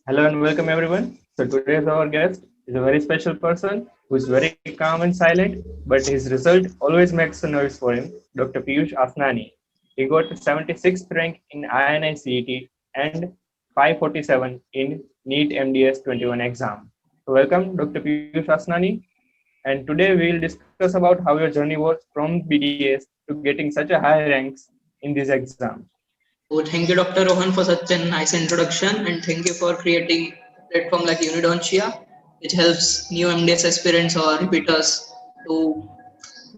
Hello and welcome everyone. So today's our guest is a very special person who is very calm and silent, but his result always makes a noise for him. Dr. Piyush Asnani. He got 76th rank in INI CET and 547 in NEET MDS 21 exam. So welcome Dr. Piyush Asnani. And today we'll discuss about how your journey was from BDS to getting such a high ranks in this exam. So thank you, Dr. Rohan, for such a nice introduction, and thank you for creating a platform like Unidontia, which helps new MDS aspirants or repeaters to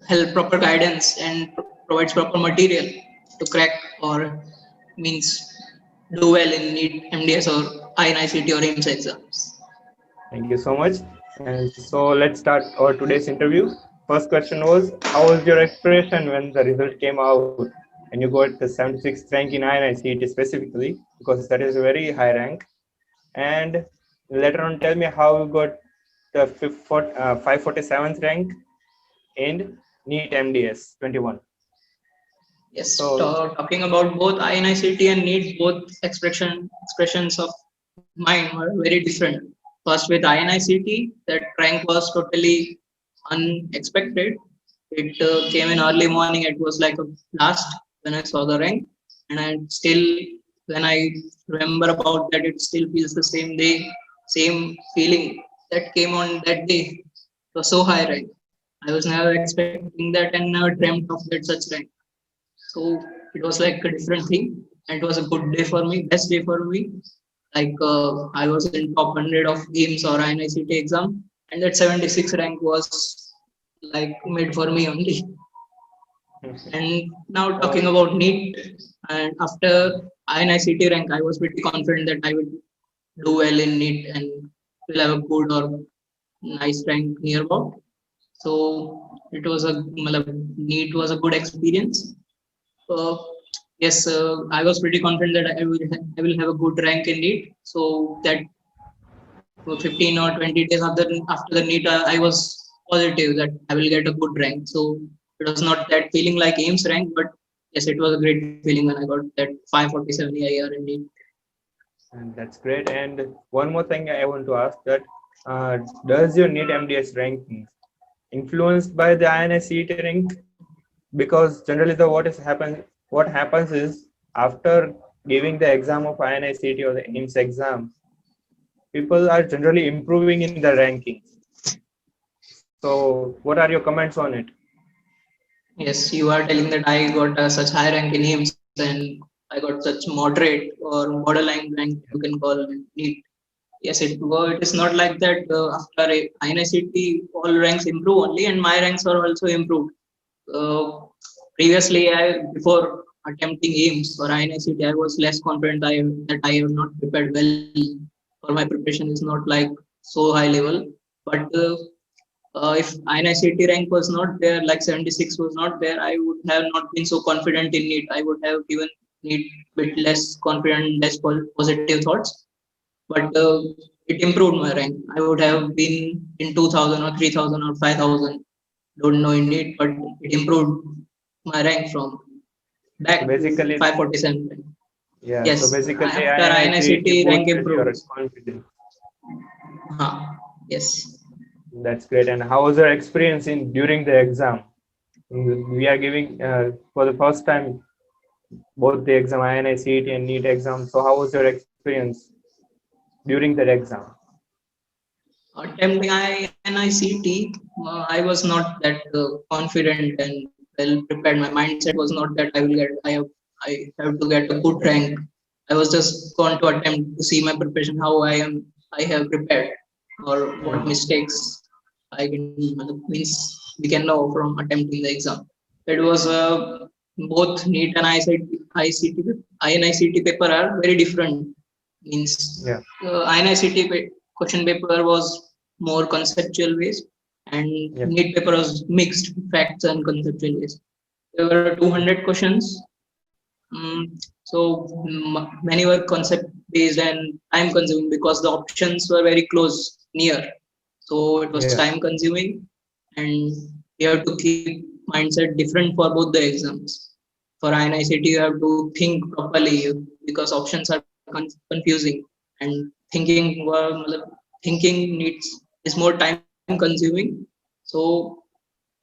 help proper guidance and provides proper material to crack or means do well in NEET, MDS or INICT or AIMS exams. Thank you so much. And so let's start our today's interview. First question was, how was your expression when the result came out and you got the 76th rank in INICET specifically, because that is a very high rank. And later on, tell me how you got the 547th rank in NEET MDS 21. Yes, So, talking about both INICT and NEET, both expressions of mine were very different. First, with INICT, that rank was totally unexpected. It came in early morning. It was like a blast when I saw the rank, and I still, when I remember about that, it still feels the same day, same feeling that came on that day. It was so high rank. I was never expecting that and never dreamt of that such rank. So it was like a different thing, and it was a good day for me, best day for me. Like I was in top 100 of games or INICT exam, and that 76 rank was like made for me only. And now uh, talking about NEET, and after INICT rank, I was pretty confident that I would do well in NEET and will have a good or nice rank nearby. So it was a NEET was a good experience. uh, yes, I was pretty confident that I will have a good rank in NEET. So that 15 or 20 days after the NEET, I was positive that I will get a good rank. So it was not that feeling like AIMS rank, but yes, it was a great feeling when I got that 547 AIR in NEET. and that's great. And one more thing I want to ask that does your NEET MDS ranking influenced by the INICET rank? Because generally what happens is after giving the exam of INICET or the AIMS exam, people are generally improving in the rankings. So what are your comments on it? Yes, you are telling that I got such high rank in AIMS and I got such moderate or borderline rank, you can call NEET. Yes, it is not like that. After INICT, all ranks improve only, and my ranks are also improved. Uh, Previously, before attempting AIMS or INICT, I was less confident that I have not prepared well, or my preparation is not like so high level. But if INICT rank was not there, like 76 was not there, I would have not been so confident in it. I would have given it bit less confident, less positive thoughts. But it improved my rank. I would have been in 2000 or 3000 or 5000. Don't know in it, but it improved my rank from So back to basically, 547. yeah. So Yes, basically, after INICET INICT rank boosted your improved. confidence. Yes. That's great. And how was your experience in during the exam? We are giving for the first time both the exam INICET and NEET exam. So how was your experience during that exam? Attempting INICT, I was not that confident and well prepared. My mindset was not that I have to get a good rank. I was just going to attempt to see my preparation, how I have prepared, or what mistakes I can means we can know from attempting the exam. It was both NEET and INICT paper are very different. Means Yeah. INICT question paper was more conceptual based, and Yeah. NEET paper was mixed facts and conceptual based. There were 200 questions. So many were concept based and time consuming because the options were very close near. So it was Yeah. time consuming, and you have to keep mindset different for both the exams. For INICT, you have to think properly because options are confusing. and thinking needs is more time consuming. So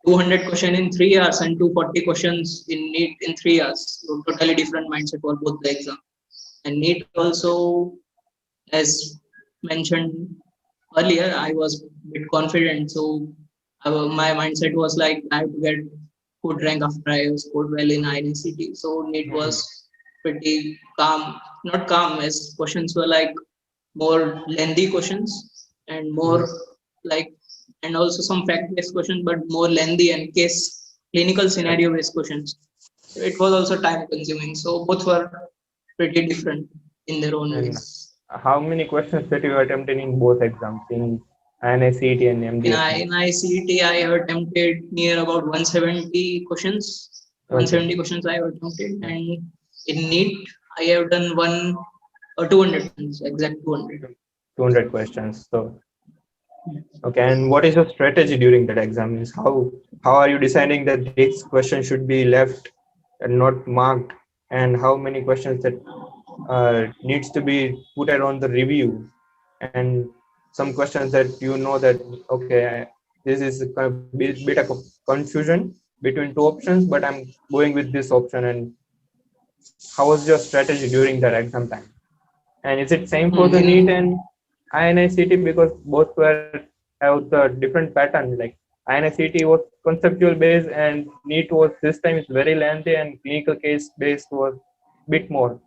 200 question in 3 hours and 240 questions in NEET in 3 hours. So totally different mindset for both the exam. And NEET also, as mentioned earlier, I was a bit confident. So my mindset was like I have to get good rank after I scored well in INCT. So NEET was pretty calm, not calm, as questions were like more lengthy questions and more like, and also some fact-based questions, but more lengthy and case clinical scenario-based questions. So it was also time-consuming. So both were pretty different in their own And ways. how many questions that you attempted in both exams, in INICET and MDS? In ICT, I have attempted near about 170 questions. 170 questions I have attempted, and in NEET, I have done 200 questions, exact 200. 200 questions. So, okay. And what is your strategy during that exam? Is how are you deciding that this question should be left and not marked, and how many questions that needs to be put on the review, and some questions that you know that okay, this is a bit of confusion between two options, but I'm going with this option. And how was your strategy during that exam time? And is it same for the NEET and INICT, because both were have the different pattern? Like INICT was conceptual based and NEET was this time is very lengthy and clinical case based was bit more.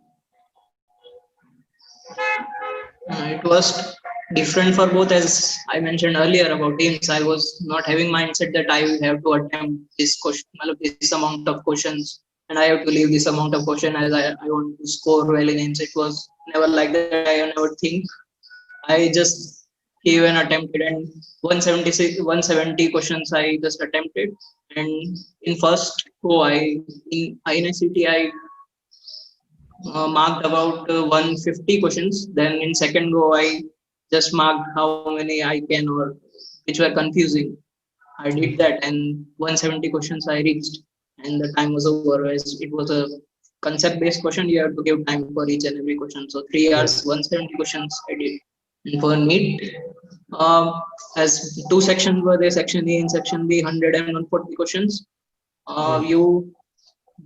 It was different for both, as I mentioned earlier about teams. I was not having mindset that I will have to attempt this question, this amount of questions, and I have to leave this amount of question as I want to score well in aims. It was never like that. I never think. I just gave an attempted, and 170 questions I just attempted. And in first go, in INICT I marked about 150 questions. Then in second go, I just marked how many I can, or which were confusing. I did that, and 170 questions I reached, and the time was over. As it was a concept-based question, you have to give time for each and every question. So 3 hours, 170 questions I did. And for NEET, as two sections were there, section A and section B, 100 and 140 questions. You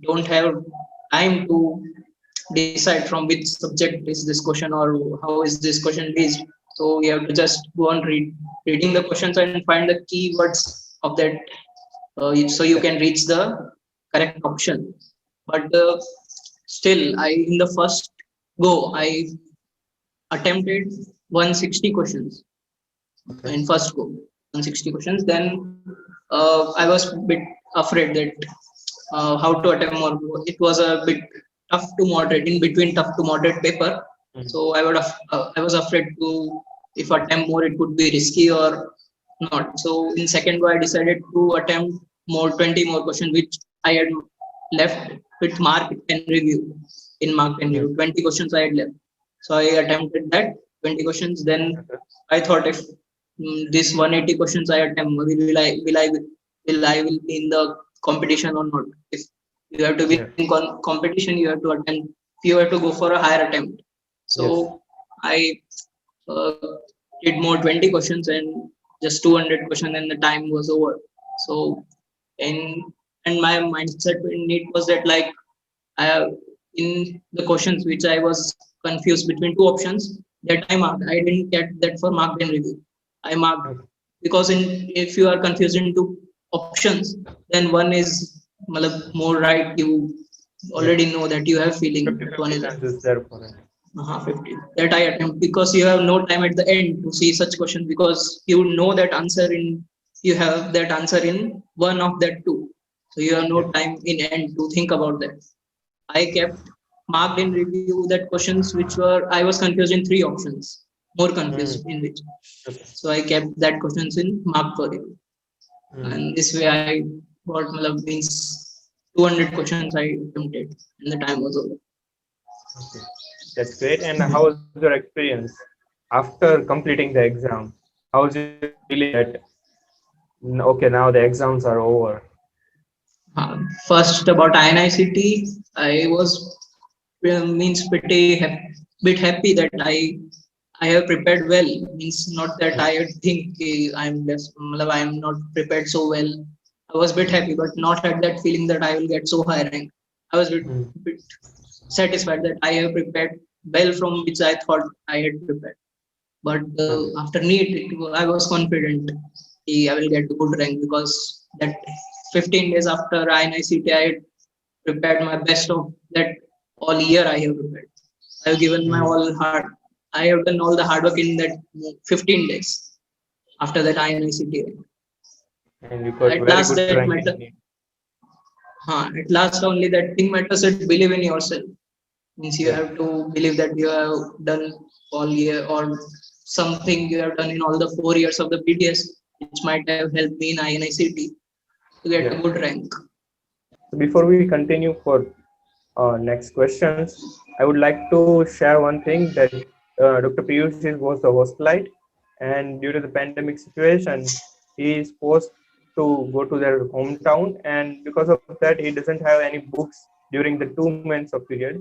don't have time to decide from which subject is this question or how is this question based. So you have to just go on reading the questions and find the keywords of that, so you can reach the correct option. But still, in the first go, I attempted 160 questions in first go. 160 questions. Then I was a bit afraid that how to attempt more. It was a bit tough to moderate, in between tough to moderate paper. So I was afraid to, if attempt more, it could be risky or not. So in second go, I decided to attempt 20 more questions, which I had left with mark and review. In mark and review, 20 questions I had left. So I attempted that 20 questions. Then I thought, if this 180 questions I attempt, will be in the competition or not? If you have to be in competition, you have to attempt. You have to go for a higher attempt. So I did more 20 questions and just 200 questions, and the time was over. So and my mindset in it was that, like, in the questions which I was confused between two options, that I marked. I didn't get that for marked and review. I marked because if you are confused into options, then one is more right. You already know that you have feeling that one is there for it. 50 that I attempt, because you have no time at the end to see such questions, because you know that answer you have that answer in one of that two, so you have no time in end to think about that. I kept marked in review that questions which were, I was confused in three options, more confused in which. So I kept that questions in marked for review. And this way I got means 200 questions I attempted, and the time was over. Okay. That's great. And how was your experience after completing the exam? How was it feeling that okay, now the exams are over? First, about INICT, I was pretty bit happy that I I have prepared well. Means not that I think I'm just, I'm not prepared so well. I was a bit happy, but not had that feeling that I will get so high rank. I was Hmm. bit satisfied that I have prepared well from which I thought I had prepared. But after NEET, I was confident I will get a good rank because that 15 days after INICT, I had prepared my best of that all year I have prepared. I have given my Hmm. all hard. I have done all the hard work in that 15 days after that INICT. And you got At very last, good that rank matter. in it. At last, only that thing matters is believe in yourself. Means you Yeah. have to believe that you have done all year or something you have done in all the 4 years of the BTS, which might have helped me in INICT to get a Yeah. good rank. So before we continue for next questions, I would like to share one thing that Dr. Piyush was the hospitalized, and due to the pandemic situation, he is forced to go to their hometown, and because of that, he doesn't have any books during the 2 months of period.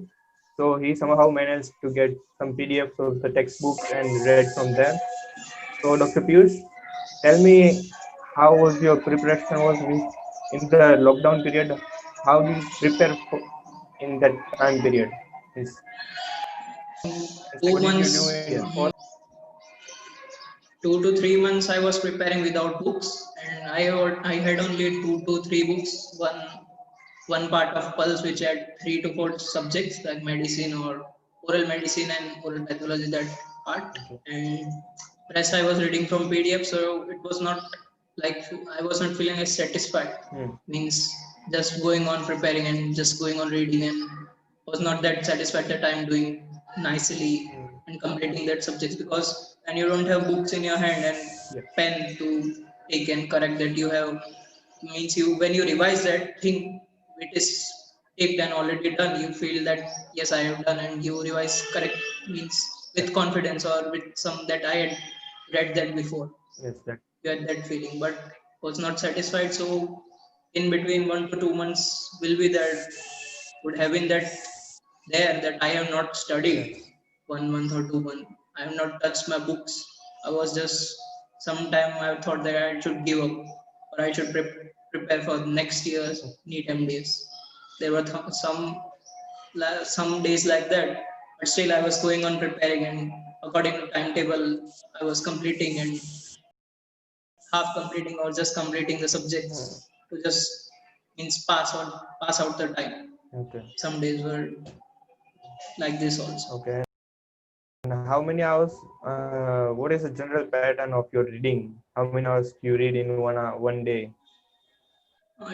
So he somehow managed to get some PDFs of the textbooks and read from them. So Dr. Piyush, tell me how was your preparation was in the lockdown period? How did you prepare for, in that time period? Means, Two what did you do months, in fall? 2 to 3 months, I was preparing without books, and I had only 2 to 3 books. One part of Pulse, which had 3 to 4 subjects like medicine or oral medicine and oral pathology, that part, Okay. and rest I was reading from PDF. So it was not like I was not feeling as satisfied. Hmm. Means just going on preparing and just going on reading, and was not that satisfied that I'm doing nicely Hmm. and completing that subject, because when you don't have books in your hand and Yeah. pen to take and correct that, you have means you when you revise that thing, it is taped and already done, you feel that yes, I have done, and you revise correct, means Yeah. with confidence or with some that I had read that before. Yes. That. You had that feeling, but was not satisfied. So in between 1 to 2 months will be that would have been that there that I have not studied Yes. 1 month or 2 months. I have not touched my books. I was just sometime I thought that I should give up, or I should prepare for next year's NEET MDS. There were some days like that, but still I was going on preparing, and according to timetable I was completing and half completing or just completing the subjects Hmm. to just means pass out the time. Okay. Some days were like this also. Okay. And how many hours? What is the general pattern of your reading? How many hours you read in 1 day?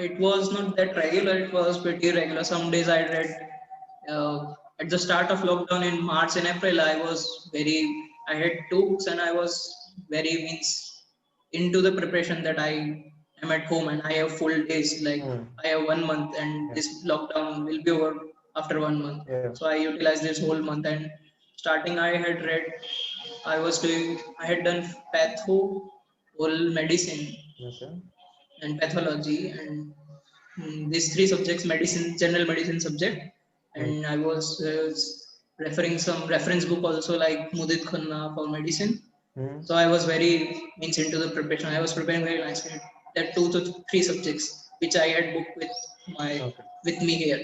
It was not that regular, it was pretty regular. Some days I read at the start of lockdown in March and April, I had 2 books, and I was very means into the preparation that I am at home and I have full days. Like Hmm. I have 1 month, and Yeah. this lockdown will be over after 1 month. Yeah. So I utilized this whole month, and starting I had done patho, oral medicine, Okay. and pathology, and these three subjects, medicine, general medicine subject, Hmm. and I was referring some reference book also like Mudit Khanna for medicine. Hmm. So I was very means into the preparation. I was preparing very nicely. That 2 to 3 subjects which I had booked my Okay. with me here.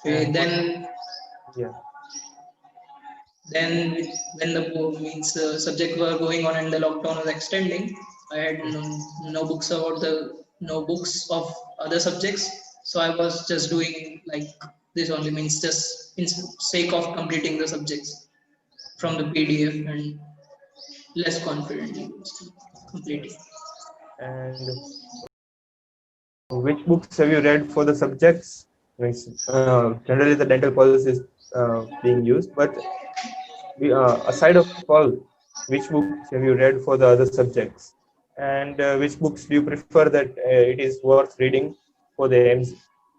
And what? Yeah. Then when the means subject were going on and the lockdown was extending, I had no books about the no books of other subjects. So I was just doing like this only, means just in sake of completing the subjects from the PDF, and less confidently completing. And which books have you read for the subjects? Means, generally, the dental policy is being used, but aside of all, which books have you read for the other subjects? And which books do you prefer that it is worth reading for the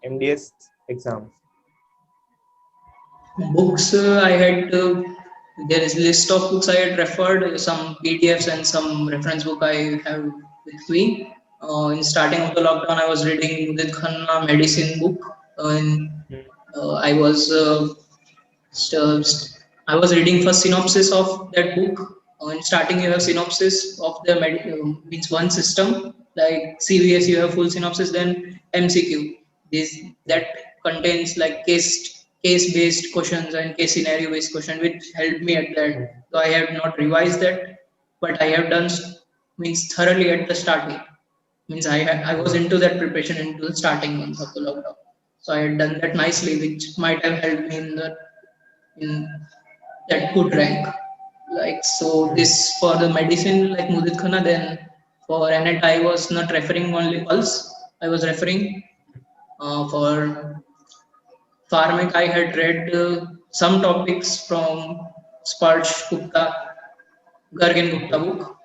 MDS exams? Books I had there is list of books I had referred, some PDFs and some reference book I have with me. In starting of the lockdown, I was reading Udit Khanna medicine book, and Hmm. I was st- st- I was reading first synopsis of that book. In starting, you have synopsis of the means one system. Like CVS, you have full synopsis, then MCQ. This that contains like case based questions and case scenario based question, which helped me at that. So I have not revised that, but I have done means thoroughly at the starting. Means I was into that preparation into the starting months of the lockdown. So I had done that nicely, which might have helped me in that good rank. Like so, this for the medicine like Mudit Khana. Then for NET, I was not referring only Pulse. I was referring for Pharmac. I had read some topics from Sparsh Gupta, Garg and Gupta book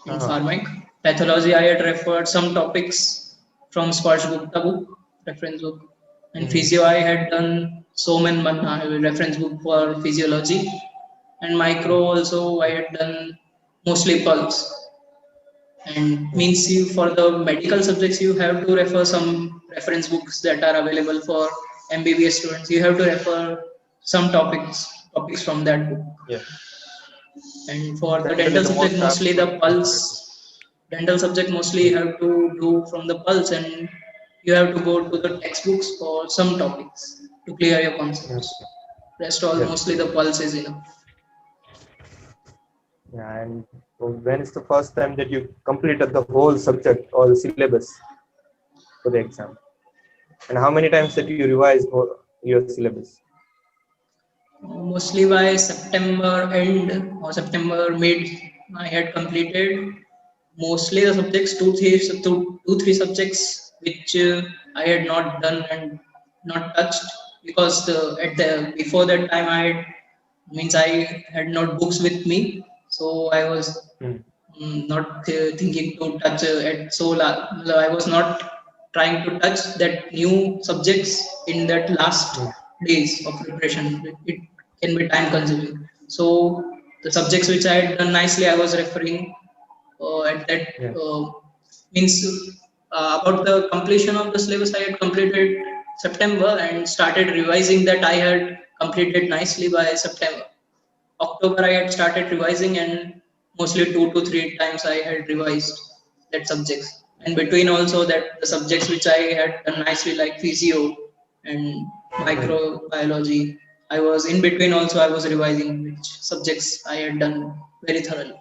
in Pharmac. Pathology, I had referred some topics from Sparsh Gupta book, reference book. And physio, I had done Soman Manna, a reference book for physiology. And micro also, I had done mostly Pulse. And means you for the medical subjects, you have to refer some reference books that are available for MBBS students. You have to refer some topics from that book. Yeah. And for the Dental dental is the subject, most mostly the absolute. Pulse. Dental subject mostly you have to do from the Pulse, and you have to go to the textbooks for some topics to clear your concepts. Rest all Yes. mostly the Pulse is enough. Yeah, and when is the first time that you completed the whole subject or the syllabus for the exam? And how many times that you revised your syllabus? Mostly by September end or September mid, I had completed mostly the subjects, two, three subjects which I had not done and not touched because at the before that time I had not books with me, so I was not thinking to touch at so I was not trying to touch that new subjects in that last days of preparation. It can be time consuming. So the subjects which I had done nicely, I was referring at that means about the completion of the syllabus. I had completed September and started revising that. I had completed nicely by September. October, I had started revising, and mostly 2 to 3 times I had revised that subjects. And between also that the subjects which I had done nicely, like physio and microbiology, I was in between also I was revising which subjects I had done very thoroughly.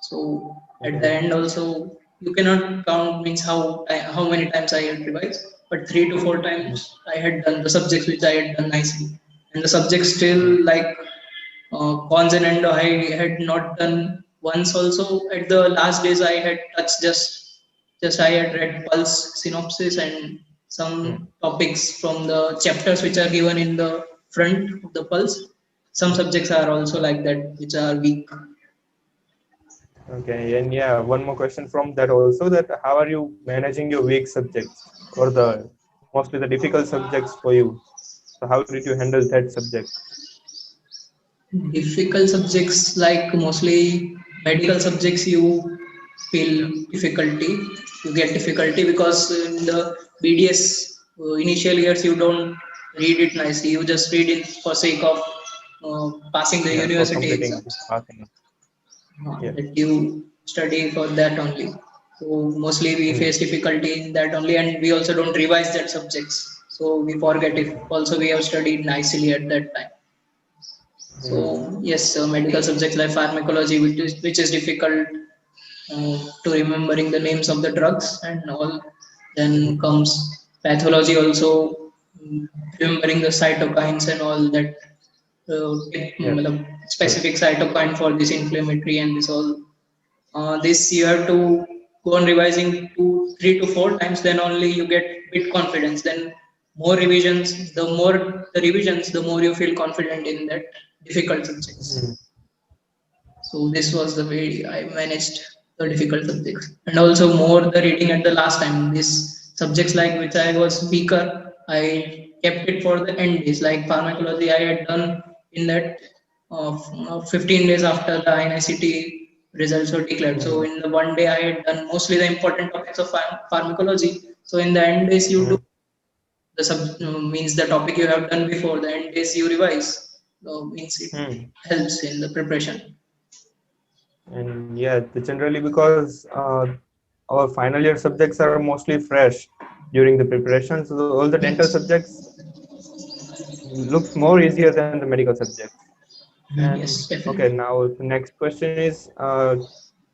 So at the end also you cannot count means how many times I had revised, but 3 to 4 times I had done the subjects which I had done nicely, and the subjects still like consonant I had not done once also. At the last days I had touched just I had read Pulse synopsis and some topics from the chapters which are given in the front of the Pulse. Some subjects are also like that, which are weak. Okay, and yeah, one more question from that also, that how are you managing your weak subjects or the mostly the difficult subjects for you? So how did you handle that subject? Difficult subjects like mostly medical subjects, you feel difficulty. You get difficulty because in the BDS initial years you don't read it nicely. You just read it for sake of passing the Yeah, for university completing exams. passing. Yeah. That you study for that only. So mostly we face difficulty in that only, and we also don't revise that subjects. So we forget if also we have studied nicely at that time. So yes, medical subjects like pharmacology, which is difficult to remembering the names of the drugs and all. Then comes pathology also, remembering the cytokines and all that. Specific cytokine for this inflammatory and this all. This you have to go on revising 3 to 4 times. Then only you get bit confidence. Then more revisions, the more the revisions, the more you feel confident in that difficult subjects. So this was the way I managed the difficult subjects, and also more the reading at the last time. These subjects like which I was weaker, I kept it for the end days. Like pharmacology, I had done in that 15 days after the INICT results were declared. So in the one day, I had done mostly the important topics of pharmacology. So in the end days, you do the means the topic you have done before the end days you revise. means it Hmm. helps in the preparation. And yeah, generally because our final year subjects are mostly fresh during the preparation, so all the dental Yes, subjects looks more easier than the medical subjects. And yes, okay, definitely. now the next question is,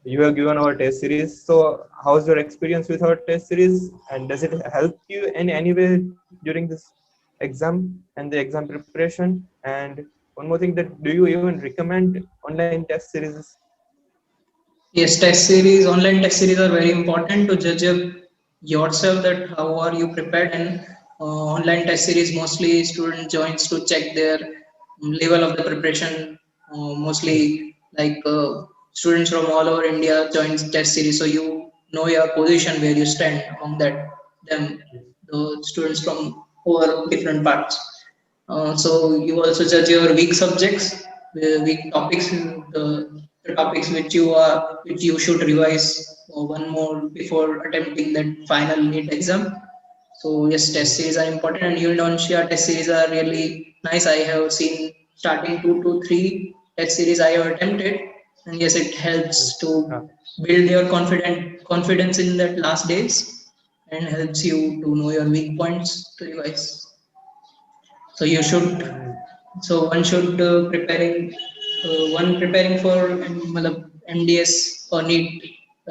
you have given our test series. So how's your experience with our test series, and does it help you in any way during this exam and the exam preparation? And one more thing, that do you even recommend online test series? Yes, test series, online test series are very important to judge yourself that how are you prepared. And online test series mostly student joins to check their level of the preparation. Mostly like students from all over India joins test series, so you know your position where you stand among that them the students from over different parts. So you also judge your weak subjects, the weak topics, the topics which you should revise one more before attempting that final NEET exam. So yes, test series are important, and Indonesia test series are really nice. I have seen starting 2 to 3 test series I have attempted, and yes, it helps to Uh, build your confidence in that last days, and helps you to know your weak points to revise. So you should, and so one should one preparing for MDS or NEET,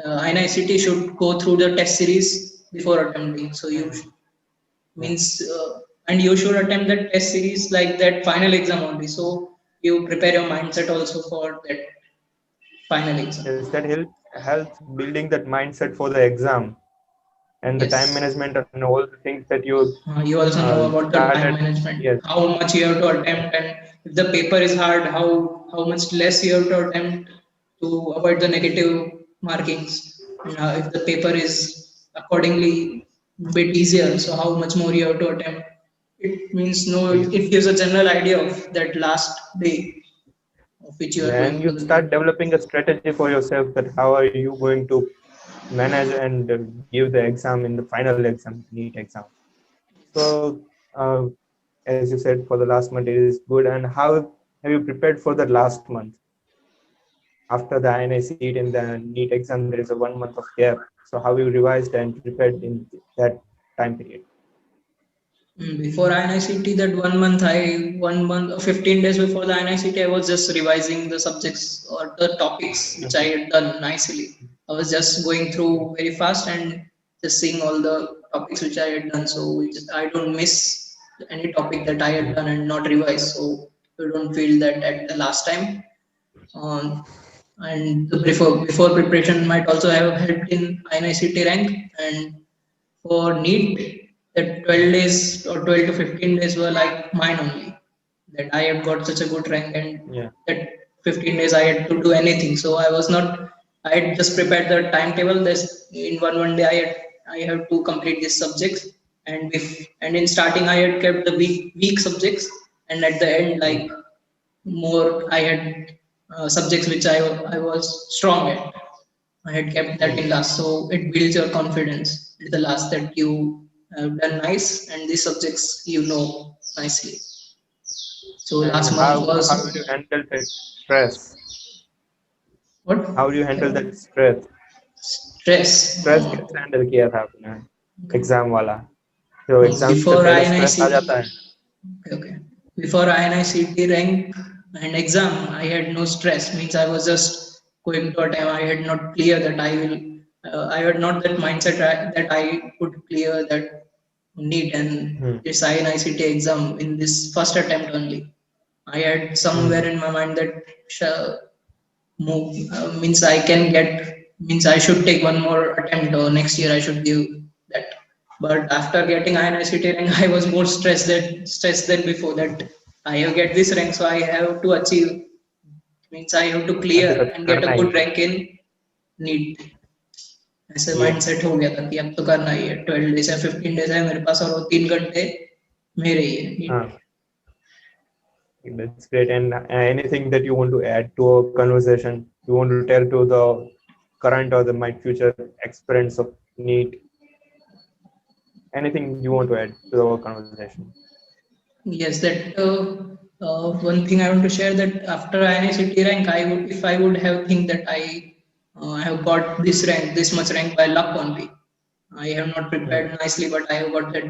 NICT should go through the test series before attempting. So you mm, yeah. means and you should attempt that test series like that final exam only. So you prepare your mindset also for that final exam. Yes, that helps building that mindset for the exam and the time Yes. management and all the things that you You also know about the started. time management, Yes, how much you have to attempt, and if the paper is hard, how much less you have to attempt to avoid the negative markings. And if the paper is accordingly bit easier, so how much more you have to attempt. It means no, yes. it gives a general idea of that last day of which you are Yeah, going and to you the start developing a strategy for yourself, that how are you going to manage and give the exam in the final exam, NEET exam. So, as you said, for the last month it is good. And how have you prepared for the last month? After the INI seat and the NEET exam, there is a 1 month of gap. So how you revised and prepared in that time period? Before INICT, that 1 month, 1 month or 15 days before the INICT, I was just revising the subjects or the topics which I had done nicely. I was just going through very fast and just seeing all the topics which I had done, so I don't miss any topic that I had done and not revise. So you don't feel that at the last time. Um, and the before preparation might also have helped in INICT rank. And for NEET, that 12 days or 12 to 15 days were like mine only. That I had got such a good rank, and Yeah. that 15 days I had to do anything. So I was not, I had just prepared the timetable. This in one day I have to complete these subjects. And if and in starting I had kept the weak subjects, and at the end, like more I had subjects which I was strong at. I had kept that in Hmm. last, so it builds your confidence at the last that you have done nice and these subjects you know nicely. So And last month how will you was handle that stress? what? How do you handle that stress? Stress. Stress कैसे handle किया था आपने exam वाला? जो exam से Before पहले stress आ INICT, जाता है? okay. Before INICT rank and exam, I had no stress. Means I was just going to a time. I had not clear that I will. I had not that mindset that I would clear that NEET and Hmm. this INICT exam in this first attempt only. I had somewhere Hmm. in my mind that move means I can get means I should take one more attempt or next year I should give that. But after getting INICT rank, I was more stressed than before that I have get this rank, so I have to achieve means I have to clear अभी तो and get करना a he good है. rank in NEET. ऐसे mind Yes. Set हो गया था कि अब तो करना ही है, 12 डेज है 15 डेज है मेरे पास और वो 3 घंटे मेरे ही है NEET। हाँ, that's great. And anything that you want to add to our conversation, you want to tell to the current or the my future experience of NEET, anything you want to add to our conversation? Yes, that One thing I want to share that after INICT rank, if I would have think that I have got this rank, this much rank by luck only. I have not Mm. prepared nicely, but I have got that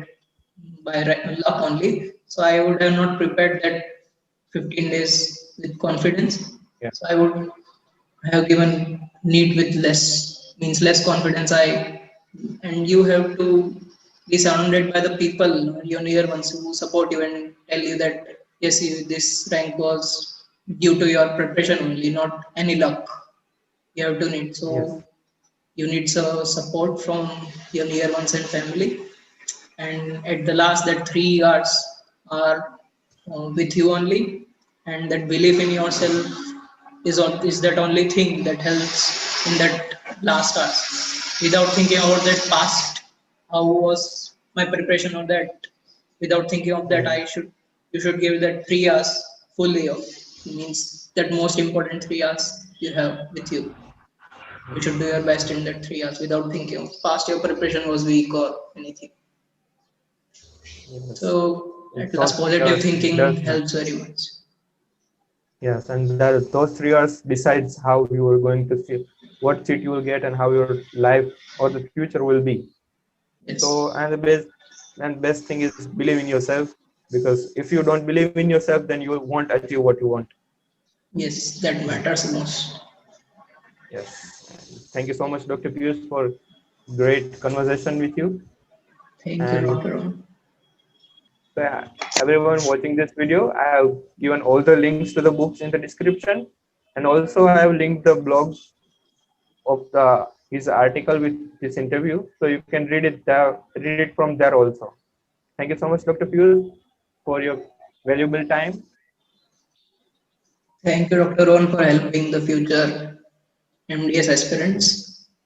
by luck only. So I would have not prepared that 15 days with confidence. Yeah. So I would have given NEET with means less confidence. And you have to be surrounded by the people, your near ones who support you and tell you that yes, this rank was due to your preparation only, not any luck. You have to need Yes. so you need support from your near ones and family. And at the last, that 3 years are with you only, and that belief in yourself is that only thing that helps in that last hours. Without thinking about that past, how was my preparation of that? Without thinking of that, Mm. you should give that 3 years fully of means that most important 3 years you have with you. You should do your best in that 3 years without thinking of past your preparation was weak or anything. Yes. So And at last, those positive 3 years thinking does matter. helps very much. Yes, and those 3 years decides how you are going to see what seat you will get and how your life or the future will be. So, Yes, and best thing is believe in yourself, because if you don't believe in yourself, then you won't achieve what you want. yes, that matters most. Yes. And thank you so much, Dr. Piyush, for great conversation with you. Thank you, And Dr. Ron. everyone watching this video, I have given all the links to the books in the description, and also I have linked the blog of his article with this interview, so you can read it from there also. Thank you so much, Dr. Piyush, for your valuable time. Thank you, Dr. Ron, for helping the future MDS aspirants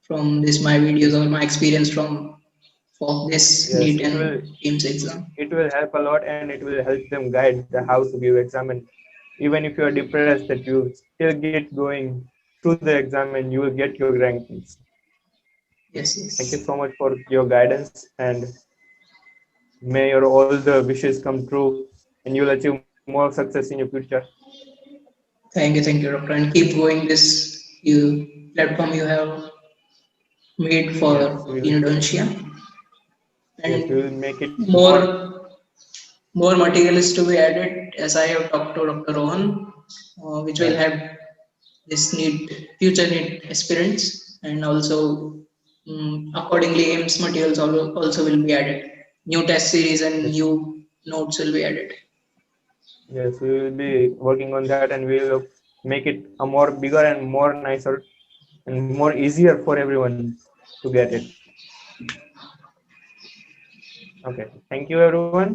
from this my videos or my experience from for this Yes, NEET and TIMSS exam. it will help a lot, and it will help them guide the how to give exam. And even if you are depressed, that you still get going through the exam and you will get your rankings. Yes, Thank you yes. so much for your guidance, and may your all the wishes come true, and you'll achieve more success in your future. Thank you, Doctor, and keep going this platform you have made Yes, for Indonesia, we will and make it more. more more material is to be added as I have talked to Dr. Rohan, which will Yes, have this future need aspirants, and also accordingly AIMS materials also will be added. New test series and yes, new notes will be added. yes, we will be working on that, and we will make it a more bigger and more nicer and more easier for everyone to get it. Okay, thank you everyone.